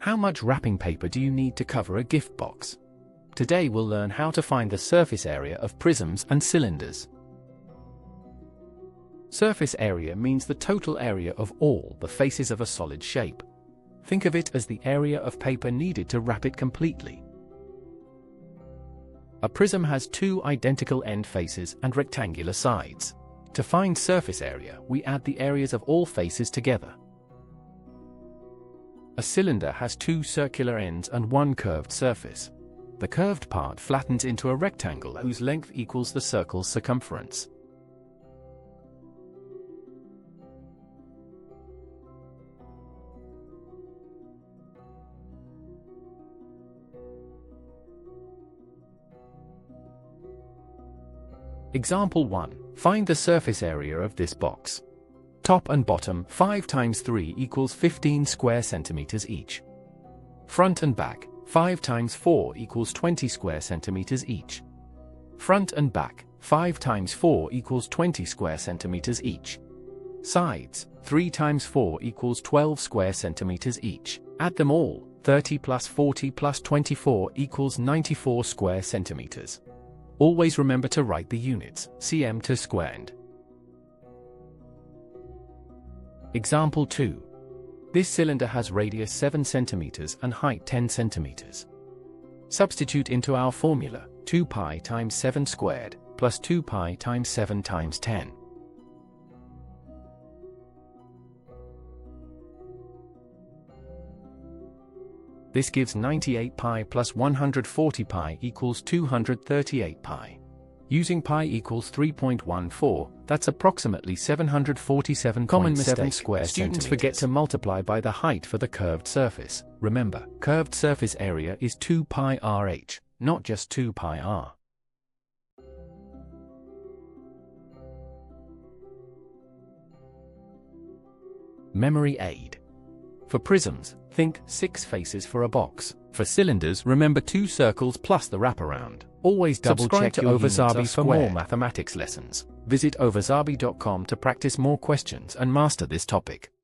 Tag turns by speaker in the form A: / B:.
A: How much wrapping paper do you need to cover a gift box? Today we'll learn how to find the surface area of prisms and cylinders. Surface area means the total area of all the faces of a solid shape. Think of it as the area of paper needed to wrap it completely. A prism has two identical end faces and rectangular sides. To find surface area, we add the areas of all faces together. A cylinder has two circular ends and one curved surface. The curved part flattens into a rectangle whose length equals the circle's circumference. Example 1. Find the surface area of this box. Top and bottom, 5 times 3 equals 15 square centimeters each. Front and back, 5 times 4 equals 20 square centimeters each. Front and back, 5 times 4 equals 20 square centimeters each. Sides, 3 times 4 equals 12 square centimeters each. Add them all, 30 plus 40 plus 24 equals 94 square centimeters. Always remember to write the units, cm to squared. Example 2. This cylinder has radius 7 centimeters and height 10 centimeters. Substitute into our formula, 2 pi times 7 squared, plus 2 pi times 7 times 10. This gives 98 pi plus 140 pi equals 238 pi. Using pi equals 3.14, that's approximately 747.7 square centimeters. Students forget to multiply by the height for the curved surface. Remember, curved surface area is 2 pi rh, not just 2 pi r. Memory aid. For prisms, think 6 faces for a box. For cylinders, remember 2 circles plus the wraparound. Always double-check your Ovasaabi for more mathematics lessons. Visit ovasaabi.com to practice more questions and master this topic.